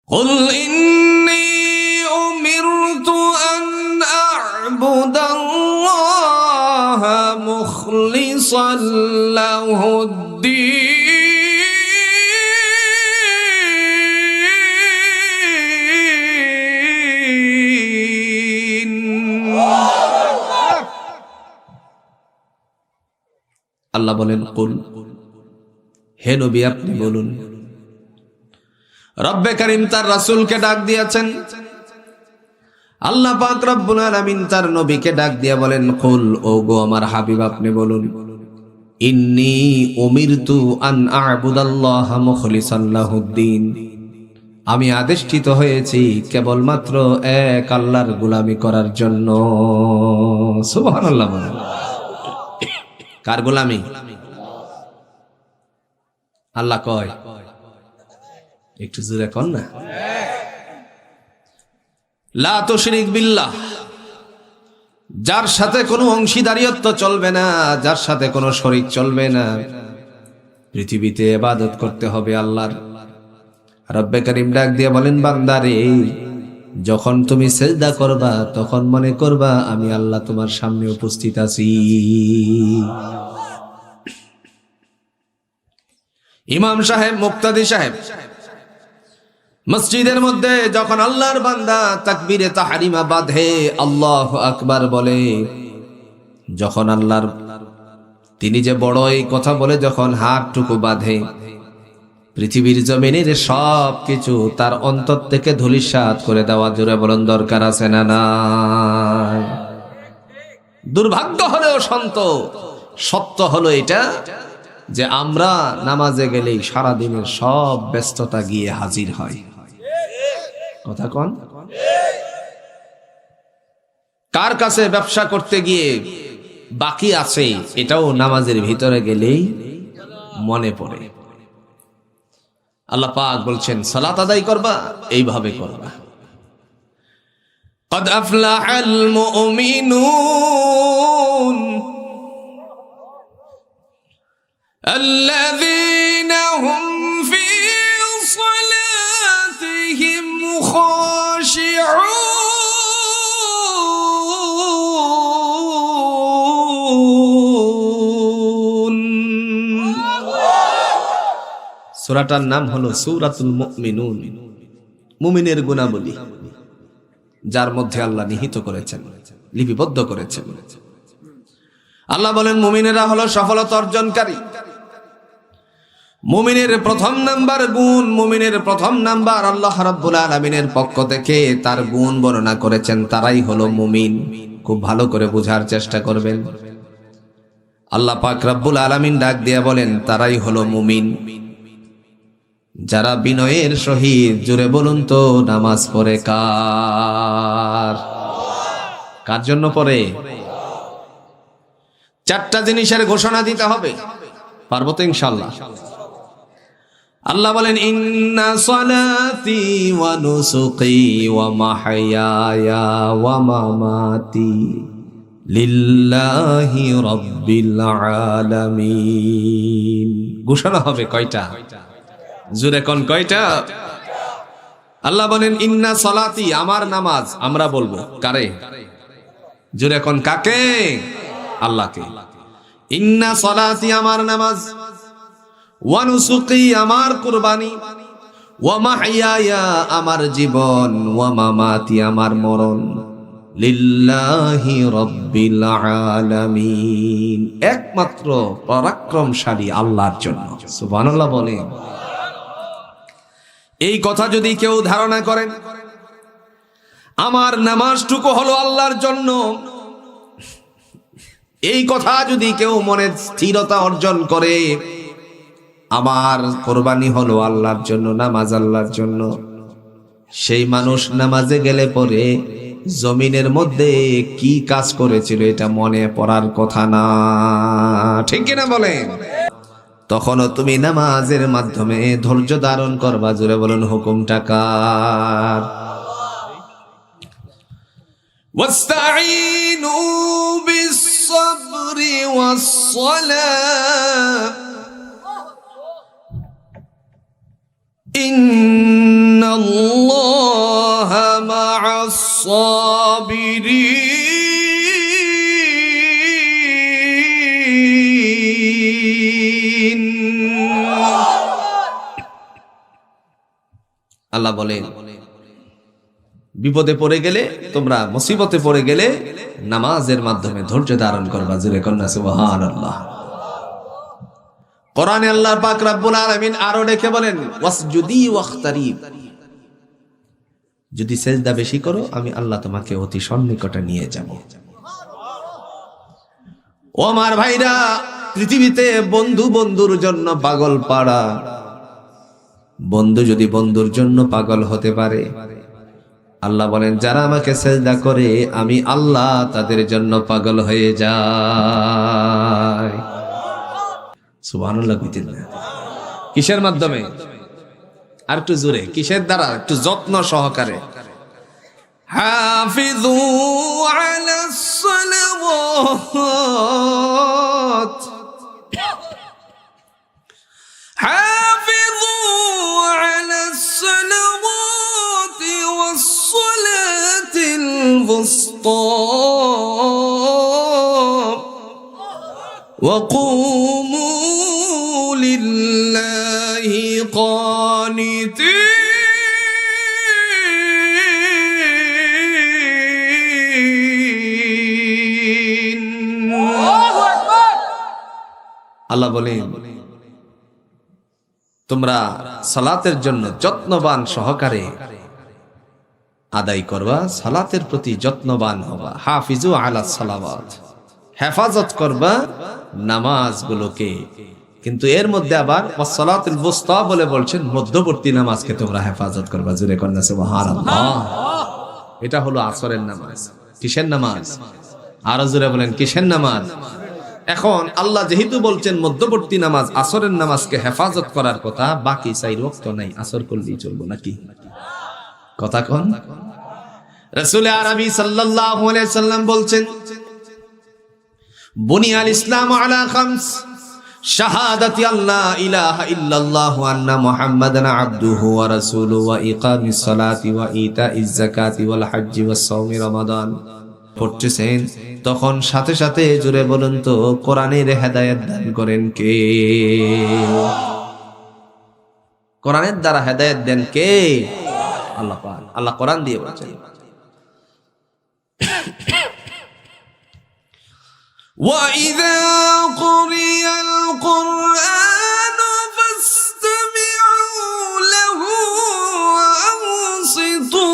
قل إني أمرت أن أعبد الله مخلصا له الدين আল্লাহ বলেন কুল, হে নবী আপনি বলুন। রব্বে কারীম তার রাসূলকে ডাক দিয়েছেন। আল্লাহ পাক রব্বুল আলামিন তার নবীকে ডাক দিয়া বলেন কুল, ও গো আমার হাবিব আপনি বলুন, ইন্নী উমিরতু আন আ'বুদাল্লাহ মুখলিসান লাহুদ্দিন, আমি আদেশিত হয়েছি কেবলমাত্র এক আল্লাহর গোলামি করার জন্য। সুবহানাল্লাহ। বলেন কার গোলামি? আল্লাহ কয়, একটু জোরে কর না। লা তুশরিক বিল্লাহ, যার সাথে কোনো অংশীদারিত্ব চলবে না, যার সাথে কোনো শরীক চলবে না। পৃথিবীতে ইবাদত করতে হবে আল্লাহর। রব্বে কারীম ডাক দিয়ে বলেন, বান্দারে যখন তুমি সিজদা করবা তখন মনে করবা আমি আল্লাহ তোমার সামনে উপস্থিত আছি। ইমাম সাহেব, মুক্তাদি সাহেব মসজিদের মধ্যে যখন আল্লাহর বান্দা তাকবীরে তাহরিমা বাঁধে, আল্লাহু আকবার বলে, যখন আল্লাহর তিনি যে বড় এই কথা বলে যখন হাতটুকু বাঁধে, পৃথিবীর জমিনের সব কিছু তার অন্তর থেকে ধূলিসাৎ করে দেওয়া, জোরে বলেন দরকার আছে না নাই? দুর্ভাগ্য হলেও সত্য হলো এটা যে আমরা নামাজে গেলেই সারাদিনের সব ব্যস্ততা গিয়ে হাজির হয়। কথা কন? কার কাছে ব্যবসা করতে গিয়ে বাকি আছে এটাও নামাজের ভিতরে গেলেই মনে পড়ে। আল্লাহ পাক বলছেন সালাত আদায় করবা এইভাবে করবা। قد أفلح المؤمنون الذين هم في صلاتهم خاشعون। সূরাটার নাম হলো সূরাতুল মুমিনুন, মুমিনের গুণাবলী যার মধ্যে আল্লাহ নিহিত করেছেন, লিপিবদ্ধ করেছেন। আল্লাহ বলেন মুমিনেরা হলো সফলতা অর্জনকারী। মুমিনের প্রথম নাম্বার গুণ, মুমিনের প্রথম নাম্বার আল্লাহ রাব্বুল আলামিনের পক্ষ থেকে তার গুণ বর্ণনা করেছেন, তারাই হলো মুমিন। খুব ভালো করে বোঝার চেষ্টা করবেন। আল্লাহ পাক রাব্বুল আলামিন ডাক দিয়ে বলেন তারাই হলো মুমিন যারা বিনয়ের সহিত, জোরে বলুন তো, নামাজ পড়ে। কার জন্য পড়ে? চারটা জিনিসের ঘোষণা দিতে হবে, পারবো তো ইনশাআল্লাহ? আল্লাহ বলেন ইন্না সালাতি ওয়া নুসুকি ওয়া মাহইয়ায়া ওয়া মামাতি লিল্লাহি রাব্বিল আলামিন। ঘোষণা হবে কয়টা? জোরে কোন কয়টা? আল্লাহ বলেন ইন্না সালাতি, আমার নামাজ। আমরা বলবো কারে? জোরে কোন কাকে? আল্লাহকে। ইন্না সালাতি, আমার নামাজ, ওয়া নুসুকি, আমার কুরবানি, ওয়া মাহইয়ায়া, আমার জীবন, ওয়া মামাতি, আমার মরণ, লিল্লাহি রাব্বিল আলামিন, একমাত্র পরাক্রমশালী আল্লাহর জন্য। সুবহানাল্লাহ বলেন। এই কথা যদি কেউ ধারণা করেন আমার নামাজটুকু হলো আল্লাহর জন্য, এই কথা যদি কেউ মনে স্থিরতা অর্জন করে, আমার কোরবানি হলো আল্লাহর জন্য, নামাজ আল্লাহর জন্য, সেই মানুষ নামাজে গেলে পরে জমিনের মধ্যে কি কাজ করেছিল এটা মনে পড়ার কথা না, ঠিক কিনা বলেন? তখনও তুমি নামাজের মাধ্যমে ধৈর্য ধারণ করবা। জোরে বলুন হুকুমটা কার? ওয়াস্তাঈনু বিস-সাবরি ওয়াস-সালাহ ইন্নাল্লাহ الصابرين আল্লাহ বলেন বিপদে পড়ে গেলে, তোমরা মুসিবতে পড়ে গেলে নামাজের মাধ্যমে ধৈর্য ধারণ করবা। জোরে কন্যা সুবহানাল্লাহ। কোরআনে আল্লাহ পাক রব্বুল আলামিন আরো ডেকে বলেন ওয়াসজুদি ওয়াখতারিব, যদি সেজদা বেশি করো আমি আল্লাহ তোমাকে অতি সন্নিকটে নিয়ে যাব। ও আমার ভাইরা, পৃথিবীতে বন্ধু বন্ধুর জন্য পাগল পাড়া, বন্ধু যদি বন্ধুর জন্য পাগল হতে পারে, আল্লাহ বলেন যারা আমাকে সেজদা করে আমি আল্লাহ তাদের জন্য পাগল হয়ে যাই। সুবহানাল্লাহ। কিসের মাধ্যমে? আর একটু জোরে, কিসের দ্বারা? একটু যত্ন সহকারে। হাফিজু আলাস সালাওয়াত, হাফিজু আলাস সালাওয়াত ওয়াস সালাতিল বুসতা ওয়া কুমু লিল্লাহি কানিতিন। আল্লাহ বলেন তোমরা সালাতের জন্য যত্নবান সহকারে আদায় করবা, সালাতের প্রতি যত্নবান হবা। হাফিজু আলাস সালাওয়াত, হেফাজত করবা নামাজগুলোকে। কিন্তু এর মধ্যে আবার ওয়াসসালাতুল বুসতা বলে বলছেন মধ্যবর্তী নামাজকে তোমরা হেফাজত করবা। জোরে কন্যা সুবহানাল্লাহ। এটা হলো আসরের নামাজ। কিসের নামাজ? আরো জোরে বলেন কিসের নামাজ? এখন আল্লাহ যেহেতু বলছেন মধ্যবর্তী নামাজ আসরের নামাজকে হেফাজত করার কথা, বাকি 4 ওয়াক্ত নাই, আসর করলেই চলবো নাকি? কথা কোন? রাসূল আরবি সাল্লাল্লাহু আলাইহি সাল্লাম বলছেন বুনিয়াল ইসলাম আলা খামস, শাহাদাতি আল্লা ইলাহা ইল্লাল্লাহ ওয়া আন্না মুহাম্মাদান আবদুহু ওয়া রাসূলুহু ওয়া ইকামিস সালাতি ওয়া ইতাইজ যাকাতি ওয়াল হজ্জি ওয়াস সাওমি রমাদান। পড়তেছেন তখন সাথে সাথে জোরে বলুন তো কোরআনের হেদায়েত দান করেন কে? কোরআনের দ্বারা হেদায়েত দেন কে? আল্লাহ পাক। আল্লাহ কোরআন দিয়ে বলেছেন وَإِذَا قُرِئَ الْقُرْآنُ فَاسْتَمِعُوا لَهُ وَأَنصِتُوا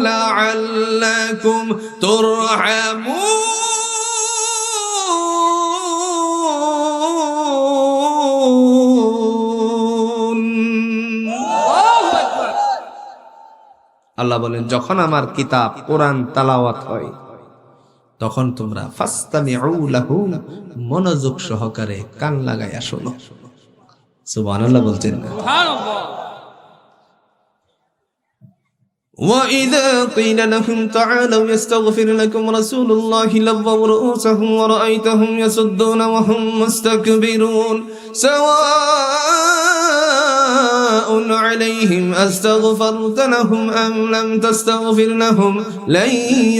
لَعَلَّكُمْ تُرْحَمُونَ। আল্লাহ বলেন যখন আমার কিতাব কোরআন তেলাওয়াত হয় তখন তোমরা ফাসতামিউ লাহু, মনোযোগ সহকারে কান লাগায়া শোনো। সুবহানাল্লাহ বলছেন না? সুবহানাল্লাহ। وَإِذَا قِيلَ لَهُمْ تَعَالَوْا يَسْتَغْفِرْ لَكُمْ رَسُولُ اللَّهِ لَوَّوْا رُءُوسَهُمْ وَرَأَيْتَهُمْ يَصُدُّونَ وَهُمْ مُسْتَكْبِرُونَ سَوَاءٌ عَلَيْهِمْ أَسْتَغْفَرْتَ لَهُمْ أَمْ لَمْ تَسْتَغْفِرْ لَهُمْ لَن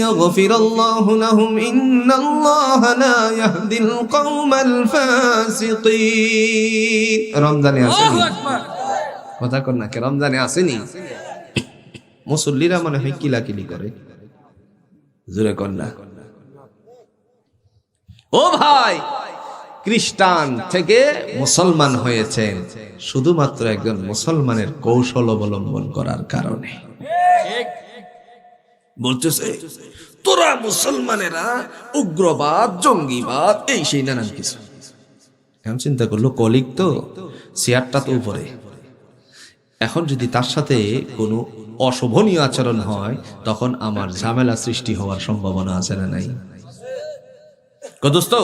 يَغْفِرَ اللَّهُ لَهُمْ إِنَّ اللَّهَ لَا يَهْدِي الْقَوْمَ الْفَاسِقِينَ। রমজানে আসেনি? কথা কর না, কে রমজানে আসেনি? মুসল্লিরা মনে হয় কিলাকিলি করে। জোরে কর না। ও ভাই, খ্রিস্টান থেকে মুসলমান হয়েছেন শুধুমাত্র একজন মুসলমানের কৌশল অবলম্বন করার কারণে। বলতেছে তোরা মুসলমানেরা উগ্রবাদ, জঙ্গিবাদ, এই সেই নানান কিছু। এখন চিন্তা করলো কলিগ তো, চেয়ারটা তো উপরে, এখন যদি তার সাথে কোনো অশোভনীয় আচরণ হয় তখন আমার ঝামেলা সৃষ্টি হওয়ার সম্ভাবনা আছে না নাই? দোস্ত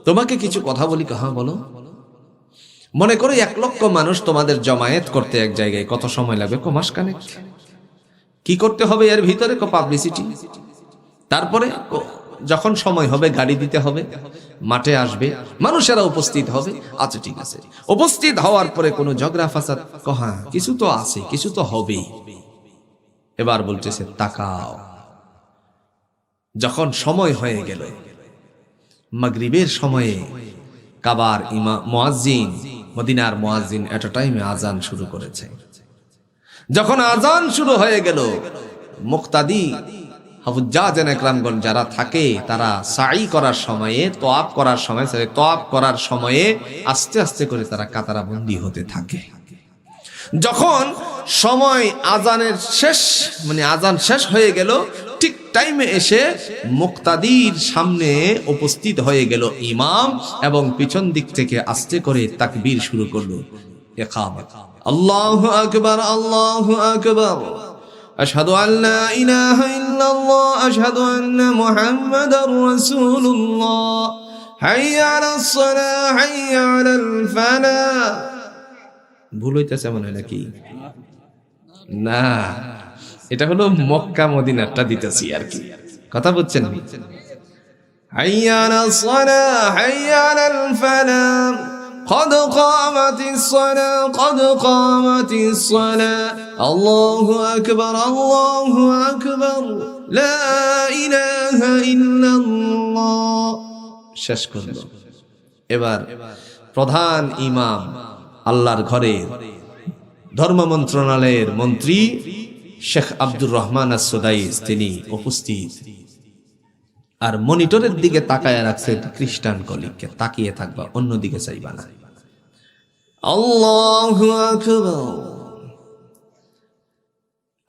তোমাকে কিছু কথা বলি, হ্যাঁ বলো। মনে করো 1 লক্ষ মানুষ তোমাদের জমায়েত করতে এক জায়গায়, কত সময় লাগবে? মাসখানেক। কি করতে হবে এর ভিতরে? পাবলিসিটি। তারপরে যখন সময় হবে গাড়ি দিতে হবে, মাঠে আসবে, মানুষেরা উপস্থিত হবে। আচ্ছা ঠিক আছে, উপস্থিত হওয়ার পরে কোনো ঝগড়া ফাসাদ, হ্যাঁ কিছু তো আছে, কিছু তো হবেই। এবার বলতেছে তাকাও। যখন সময় হয়ে গেল মাগরিবের সময়ে, কাবার মুয়াজ্জিন, মদিনার মুয়াজ্জিন এট টাইমে আজান শুরু করেছে। যখন আজান শুরু হয়ে গেল, মুক্তাদি হুজ্জাজ একরামগণ যারা থাকে তারা সাই করার সময়ে, তোয়াব করার সময়ে আস্তে আস্তে করে তারা কাতারা বন্দী হতে থাকে। যখন সময় আজানের শেষ, মানে আজান শেষ হয়ে গেল, ঠিক টাইমে এসে মুক্তাদির সামনে উপস্থিত হয়ে গেল ইমাম, এবং পিছন দিক থেকে আস্তে করে তাকবীর শুরু করলো। ইকামত, আল্লাহু আকবার, আল্লাহু আকবার, আশহাদু আল্লা ইলাহা ইল্লাল্লাহ, আশহাদু আন্না মুহাম্মাদার রাসূলুল্লাহ, হাইয়া আলাস সালাহ, হাইয়া আলাল ফালাহ। ভুল হইতেছে মনে হয় নাকি? না, এটা হলো মক্কা মদিনারটা দিতেছি আর কি, কথা বুঝছেন? হাইয়া আলাস সালাহ, হাইয়া আলাল ফালাহ, قد قامت الصلاة قد قامت الصلاة الله أكبر الله أكبر لا إله إلا الله। শেষ করল। এবার প্রধান ইমাম, আল্লাহর ঘরের ধর্ম মন্ত্রণালয়ের মন্ত্রী শেখ আব্দুর রহমান আস-সুদাইস তিনি উপস্থিত, আর মনিটরের দিকে তাকায় রাখছে খ্রিস্টান কলিগকে, তাকিয়ে থাকবা, অন্যদিকে চাইবা না। আল্লাহু আকবার,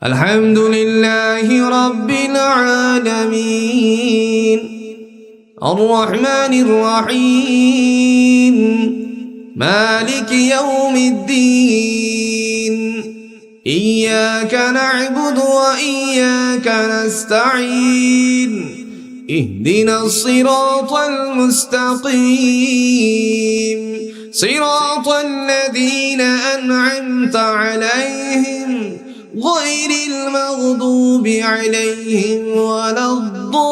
আলহামদুলিল্লাহি রাব্বিল আলামিন, আর রহমানির রহিম, মালিক ইয়াউমিদ্দিন, ইয়্যাকা না'বুদু ওয়া ইয়্যাকা নাস্তাঈন, اهدنا الصراط المستقيم صراط الذين أنعمت عليهم غير المغضوب عليهم ولا الضالين।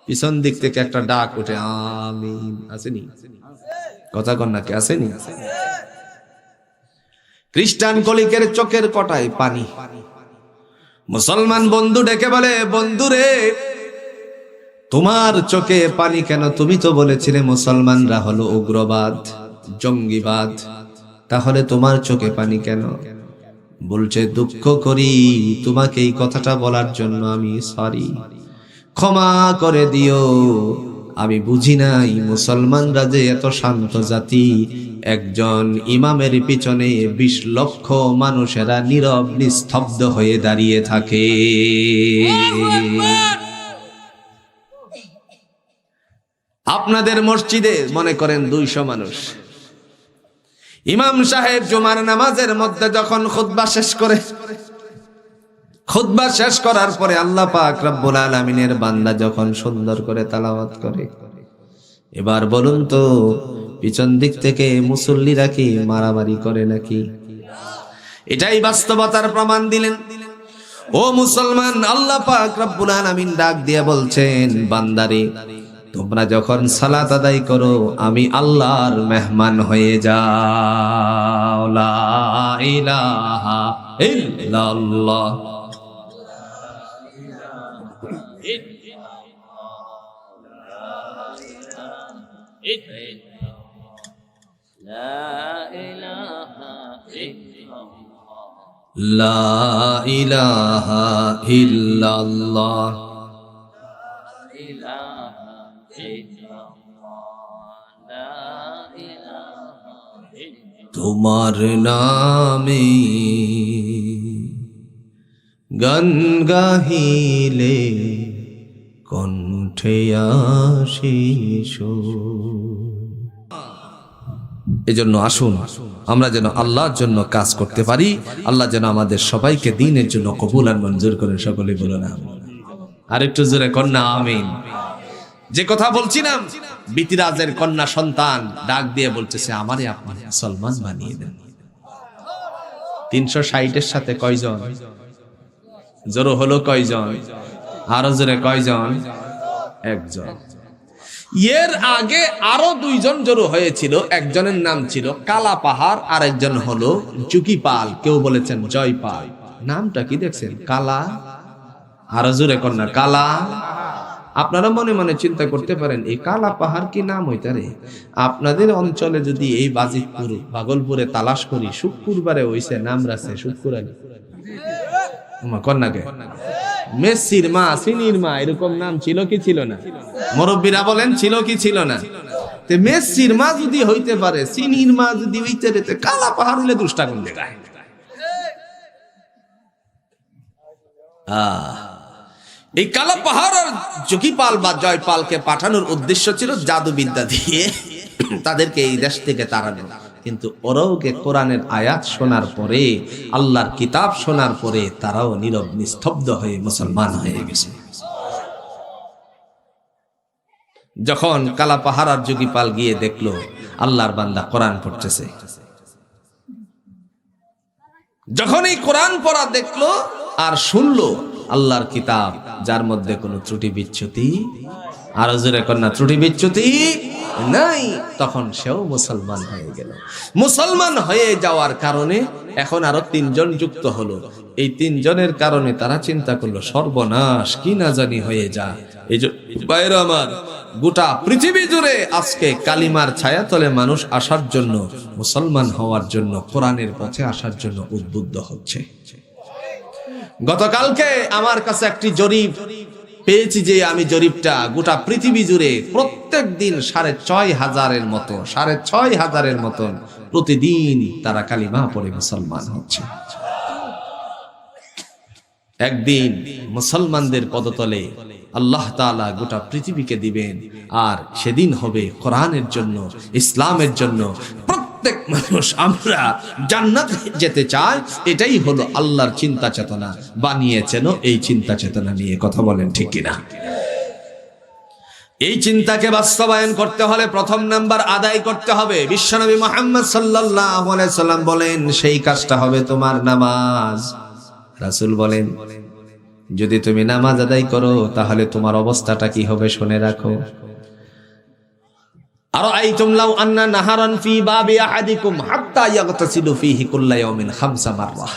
পিছন দিক থেকে একটা ডাক ওঠে, আমিন। আসেনি? কথা কন নাকি? আসেনি? খ্রিস্টান কলিকের চোখের কটায় পানি। মুসলমান বন্ধু ডেকে বলে, বন্ধুরে তোমার চোখে পানি কেন? তুমি তো বলেছিলে মুসলমানরা হলো উগ্রবাদ, জঙ্গিবাদ, তাহলে তোমার চোখে পানি কেন? বলছে, দুঃখ করি তোমাকে এই কথাটা বলার জন্য, আমি সরি, ক্ষমা করে দিও, আমি বুঝি নাই মুসলমানরা যে এত শান্ত জাতি। একজন ইমামের পিছনে 20 লক্ষ মানুষেরা নীরব নিস্তব্ধ হয়ে দাঁড়িয়ে থাকে। আপনাদের মসজিদে মনে করেন 200 মানুষ, ইমাম সাহেব জুমার নামাজের মধ্যে যখন খুতবা শেষ করে, খুতবা শেষ করার পরে আল্লাহ পাক রব্বুল আলামিনের বান্দা যখন সুন্দর করে তেলাওয়াত করে, এবার বলুন তো পিছন দিক থেকে মুসল্লিরা কি মারামারি করে নাকি? এটাই বাস্তবতার প্রমাণ দিলেন। ও মুসলমান, আল্লাহ পাক রব্বুল আলামিন ডাক দিয়ে বলছেন, বান্দারে তোমরা যখন সালাত আদায় করো আমি আল্লাহর মেহমান হয়ে যাও। লা ইলাহা ইল্লাল্লাহ, লা ইলাহা ইল্লাল্লাহ, তোমার নামে গান গাহিলে কণ্ঠে আশিস। এজন্য আসুন আমরা যেন আল্লাহর জন্য কাজ করতে পারি, আল্লাহ যেন আমাদের সবাইকে দ্বীনের জন্য কবুল আর মঞ্জুর করেন। সকলে বলুন আমিন। আরেকটু জোরে কন্যা আমিন। যে কথা বলছিলাম, বিতিরাজের কন্যা সন্তান ডাক দিয়ে বলতেছে, আমারে আপনি মুসলমান বানিয়ে দেন। 360-এর সাথে কয়জন? জোরে হলো কয়জন? আরো জোরে কয়জন? একজন। এর আগে আরো দুইজন জড়ো হয়েছিল, একজনের নাম ছিল কালা পাহাড়, আর একজন হলো জুকিপাল, কেউ বলেছেন জয়পাল। নামটা কি দেখছেন? কালা, আরো জোরে কন্যা কালা। আপনারা মনে মনে চিন্তা করতে পারেন এই কালা পাহাড় কি নাম হইতারে? আপনাদের অঞ্চলে যদি এই বাজিতপুর ভাগলপুরে তালাশ করি, শুক্রবারে হইছে নাম রাখছে শুক্রানি কন্যাকে, মেসির মা, সিনির মা, এরকম নাম ছিল কি ছিল না? মুরব্বীরা বলেন ছিল কি ছিল না? মেসির মা যদি হইতে পারে, সিনির মা যদি হইতে রে, কালা পাহাড় হইলে দুষ্টা কোন জায়গায়? এই কালা পাহাড় আর জকিপাল বা জয়পালকে পাঠানোর উদ্দেশ্য ছিল জাদুবিদ্যা দিয়ে তাদেরকে এই দেশ থেকে তাড়ানো। কিন্তু ওরাও কোরআনের আয়াত শোনার পরে, আল্লাহর কিতাব শোনার পরে তারাও নীরব নিস্তব্ধ হয়ে মুসলমান হয়ে গেছে। যখন কালা পাহাড় আর জকিপাল গিয়ে দেখলো আল্লাহর বান্দা কোরআন পড়তেছে, যখন এই কোরআন পড়া দেখলো আর শুনলো আল্লাহর কিতাব, যার মধ্যে কোনো ত্রুটি বিচ্যুতি, আরো জোরে কন্যা ত্রুটি বিচ্যুতি নাই, তখন সেও মুসলমান হয়ে গেল। মুসলমান হয়ে যাওয়ার কারণে এখন আরো তিনজন যুক্ত হলো। এই তিনজনের কারণে তারা চিন্তা করলো সর্বনাশ কি না জানি হয়ে যা। এই যে বাইরে আমার গোটা পৃথিবী জুড়ে আজকে কালিমার ছায়াতলে মানুষ আসার জন্য, মুসলমান হওয়ার জন্য, কোরআনের পথে আসার জন্য উদ্বুদ্ধ হচ্ছে। গতকালকে আমার কাছে একটি জরিপ পেয়েছি, যে আমি জরিপটা গোটা পৃথিবী জুড়ে প্রত্যেক দিন 6,500 মতন প্রতিদিন তারা কালিমা পড়ে মুসলমান হচ্ছে। একদিন মুসলমানদের পদতলে আল্লাহ তাআলা গোটা পৃথিবীকে দিবেন, আর সেদিন হবে কোরআনের জন্য, ইসলামের জন্য। প্রত্যেক মানুষ আমরা জান্নাতে যেতে চাই, এটাই হলো আল্লাহর চিন্তা চেতনা বানিয়েছেন। এই চিন্তা চেতনা নিয়ে কথা বলেন ঠিক কিনা? এই চিন্তাকে বাস্তবায়ন করতে হলে প্রথম নাম্বার আদায় করতে হবে। বিশ্বনবী মুহাম্মদ সাল্লাল্লাহু আলাইহি সাল্লাম বলেন, সেই কাজটা হবে তোমার নামাজ। রাসূল বলেন, যদি তুমি নামাজ আদায় করো তাহলে তোমার অবস্থাটা কি হবে শুনে রাখো। আরাআইতুম লাউ আন্না নাহারান ফি বাবি আহাদিকুম হাত্তা ইয়াগতাসিলু ফীহি কুল্লা ইয়াউমিন 5 মাররা।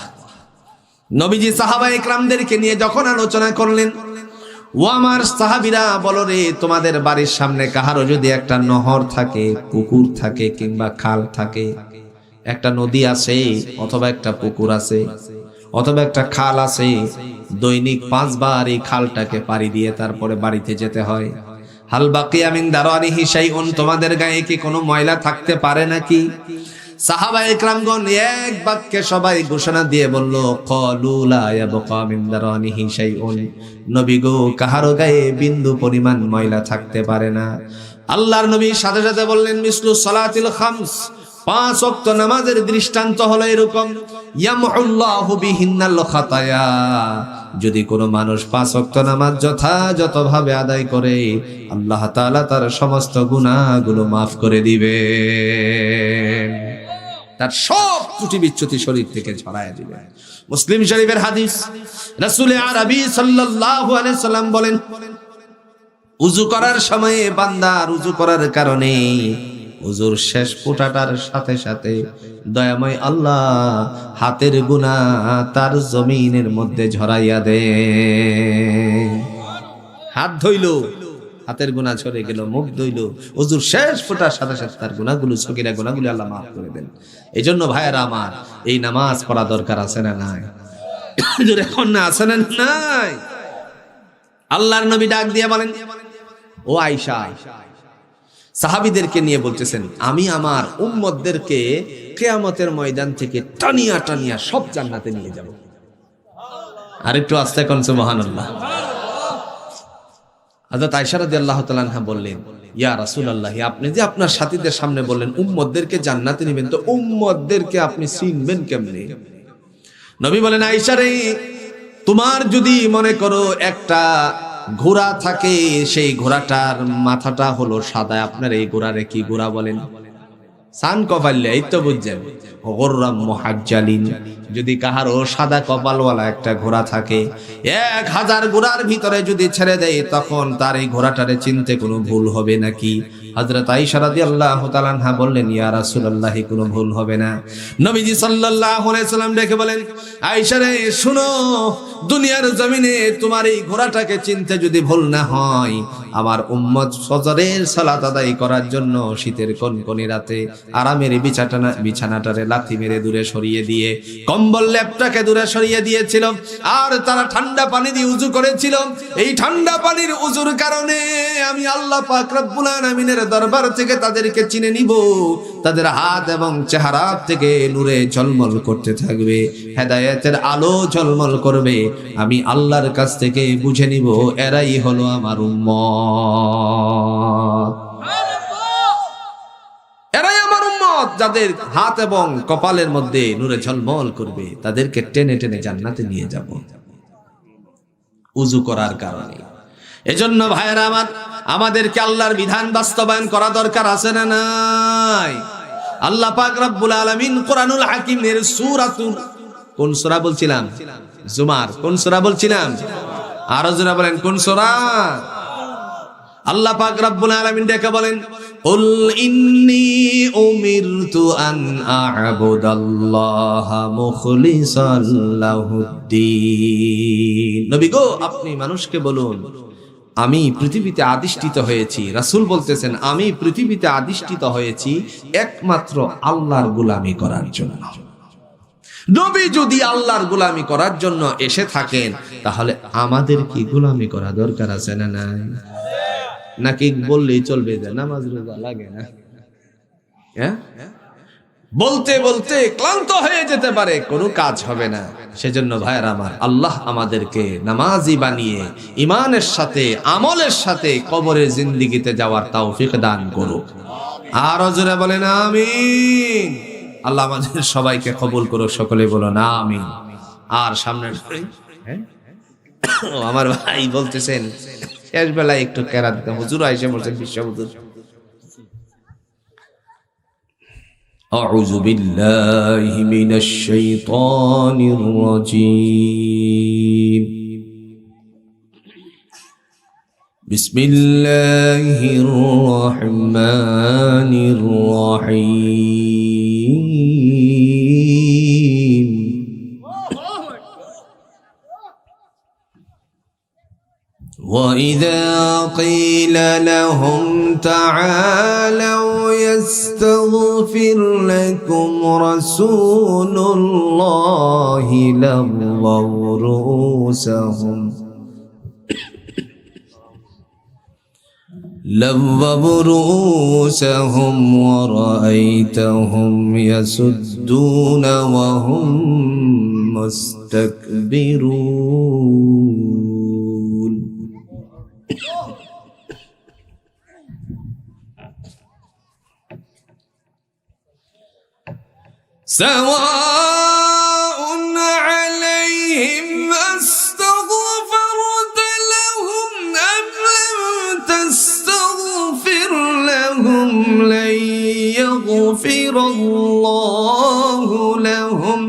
নবীজি সাহাবায়ে ইকরামদেরকে নিয়ে যখন আলোচনা করলেন, ও আমার সাহাবীরা বলো রে, তোমাদের বাড়ির সামনে কাহারো যদি একটা নহর থাকে, পুকুর থাকে, কিংবা খাল থাকে, একটা নদী আছে অথবা একটা পুকুর আছে অথবা একটা খাল আছে, দৈনিক 5 বার এই খালটাকে পাড়ি দিয়ে তারপরে বাড়িতে যেতে হয়। হাল বাকিয়া মিন দারানিহি শাইউন, তোমাদের গায়ে কি কোনো ময়লা থাকতে পারে নাকি? সাহাবায়ে ইকরামগণ এক বাক্যে সবাই ঘোষণা দিয়ে বলল, ক্বালু লা ইয়াবকা মিন দারানিহি শাইউন, নবী গো, কাহারো গায়ে বিন্দু পরিমাণ ময়লা থাকতে পারে না। আল্লাহর নবী সাথে সাথে বললেন, মিসলু সালাতিল খামস, 5 ওয়াক্ত নামাজের দৃষ্টান্ত হলো এরকম। ইয়ামহুল্লাহু বিহিন্নাল খাতায়া, যদি কোনো মানুষ 5 ওয়াক্ত নামাজ যথাযথভাবে আদায় করে, আল্লাহ তাআলা তার সমস্ত গুনাহগুলো মাফ করে দিবেন, তার সব ত্রুটি বিচ্যুতি শরীর থেকে ঝরায় দিবেন। মুসলিম শরীফের হাদিস, রাসূল আরবি সাল্লাল্লাহু আলাইহি সাল্লাম বলেন, উযু করার সময়ে বান্দার উযু করার কারণে উযুর শেষ ফোঁটাটার সাথে সাথে দয়াময় আল্লাহ হাতের গুনাহ তার জমিনের মধ্যে ঝরাইয়া দে। হাত ধইলো, হাতের গুনাহ ঝরে গেল, মুখ ধইলো, উযুর শেষ ফোঁটার সাথে সাথে তার গুনাহগুলো, সগীরা গুনাহগুলো আল্লাহ মাফ করে দেন। এজন্য ভাইয়েরা আমার, এই নামাজ পড়া দরকার আছে না নাই? জোরে এখন না আছে না নাই? আল্লাহর নবী ডাক দিয়ে বলেন, ও আয়েশা, সাহাবীদেরকে নিয়ে বলতেছেন, আমি আমার উম্মতদেরকে কিয়ামতের ময়দান থেকে টানিয়া টানিয়া সব জান্নাতে নিয়ে যাব। আরেকটু আস্তে কোন সুবহানাল্লাহ। হযরত আয়েশা রাদিয়াল্লাহু তাআলা আনহা বললেন, ইয়া রাসূলুল্লাহ, আপনি যে আপনার সাথীদের সামনে বললেন উম্মতদেরকে জান্নাতে নেবেন, তো উম্মতদেরকে আপনি চিনবেন কেমনে? নবী বলেন, আয়েশা রে, তোমার যদি মনে করো একটা ঘোড়া থাকে, সেই ঘোড়াটার মাথাটা হলো সাদা, আপনার এই ঘোড়ারে কি ঘোড়া বলেন? সান কপালে এই তো বুঝছেন, গোররাম মুহাজ্জালিন। যদি কাহারও সাদা কপালওয়ালা একটা ঘোড়া থাকে, 1000 ঘোড়ার ভিতরে যদি ছেড়ে দেয়, তখন তার এই ঘোড়াটারে চিনতে কোনো ভুল হবে নাকি? হযরত আয়েশা রাদিয়াল্লাহু তাআলা আনহা বললেন, ইয়া রাসূলুল্লাহ, কোনো ভুল হবে না। নবীজি সাল্লাল্লাহু আলাইহি সাল্লাম ডেকে বলেন, আয়েশা রে শুনো, দুনিয়ার জমিনে তোমার এই ঘোড়াটাকে চিনতে যদি ভুল না হয়, আমার উম্মত ফজরের সালাত আদায় করার জন্য শীতের কনকনে রাতে আরামের বিছানাটারে লাথি মেরে দূরে সরিয়ে দিয়ে, কম্বল লেপটাকে দূরে সরিয়ে দিয়েছিল, আর তারা ঠান্ডা পানি দিয়ে উযু করেছিল। এই ঠান্ডা পানির উযুর কারণে আমি আল্লাহ পাক রব্বুল আলামিনের দরবার থেকে তাদেরকে চিনে নিব। তাদের হাত এবং চেহারা থেকে নূরে ঝলমল করতে থাকবে, হেদায়েতের আলো ঝলমল করবে। আমি আল্লাহর কাছ থেকে বুঝে নিব এরাই হলো আমার উম্মত, এরাই আমার উম্মত, যাদের হাত এবং কপালের মধ্যে নূরে ঝলমল করবে। তাদেরকে টেনে টেনে জান্নাতে নিয়ে যাব উযু করার কারণে। এজন্য ভাইয়েরা আমার, আমাদেরকে আল্লাহর বিধান বাস্তবায়ন করা দরকার আছে না নাই? আল্লাহ পাক রব্বুল আলামিন কোরআনুল হাকিমের সূরাতুল, কোন সূরা বলছিলাম? জুমার। কোন সূরা বলছিলাম? আরো জোরে বলেন, কোন সূরা? আল্লাহ পাক রব্বুল আলামিন ডেকে বলেন, কুল ইন্নী উমিরতু আন আ'বুদাল্লাহা মুখলিসাল লাহুদ্দিন। নবী গো, আপনি মানুষকে বলুন, আমি পৃথিবীতে আদিষ্ঠিত হয়েছি। রাসূল বলতেছেন, আমি পৃথিবীতে আদিষ্ঠিত হয়েছি একমাত্র আল্লাহর গোলামি করার জন্য। নবী যদি আল্লাহর গোলামি করার জন্য এসে থাকেন, তাহলে আমাদের কি গোলামি করা দরকার আছে না নাই? নাকি বললেই চলবে যে নামাজ রোজা লাগে না? হ্যাঁ, বলতে বলতে ক্লান্ত হয়ে যেতে পারে, কোনো কাজ হবে না। সেজন্য ভাইয়েরা আমার, আল্লাহ আমাদেরকে নামাজি বানিয়ে ঈমানের সাথে আমলের সাথে কবরের জিন্দেগিতে যাওয়ার তৌফিক দান করুক। আর জোরে বলেন আমিন। আল্লাহ আমাদের সবাইকে কবুল করুক, সকলে বলুন আমিন। আর সামনে আমার ভাই বলতেছেন শেষ বেলায় একটু কেরাত দিতে, হুজুর আইসে বলছেন, বিশ্ব হুজুর, আউযু বিল্লাহি মিনাশ শাইতানির রাজীম, বিসমিল্লাহির রহমানির রহিম। وَإِذَا قِيلَ لَهُمْ تَعَالَوْا يَسْتَغْفِرْ لَكُمْ رَسُولُ اللَّهِ لَوَّوْا رُءُوسَهُمْ وَرَأَيْتَهُمْ يَصُدُّونَ وَهُمْ مُسْتَكْبِرُونَ. سواء عليهم أستغفرت لهم أم لم تستغفر لهم لن يغفر الله لهم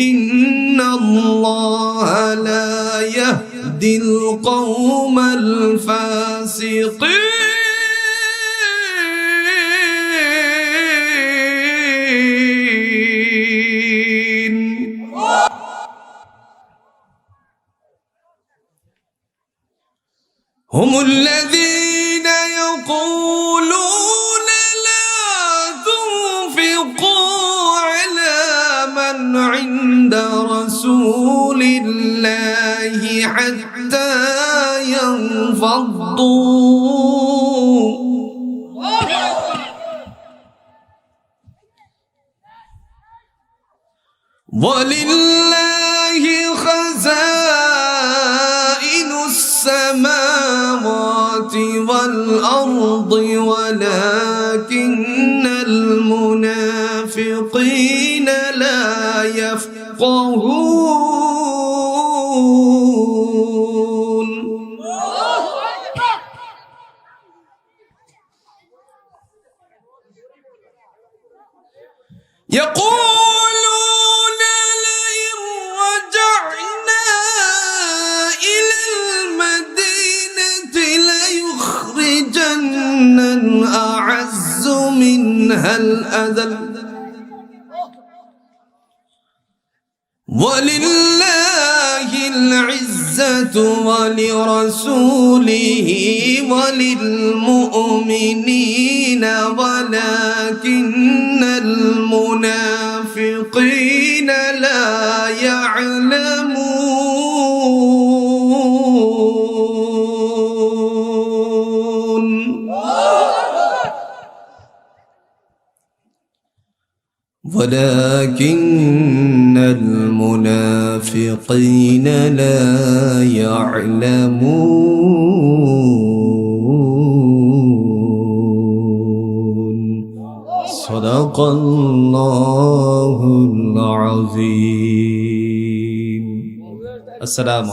إن الله لا يهدي القوم الفاسقين. هم الذين يقولون لا تنفقوا على من عند رسول الله حتى ينفضوا ولله خزائن السماوات والأرض ولكن المنافقين لا يفقهون. يقولون لئن رجعنا إلى المدينة ليخرجن الأعز منها الأذل ولله العزة ولرسوله وللمؤمنين ولكن المنافقين لا يعلمون ولكن المنافقين لا يعلمون صدق الله العظيم. السلام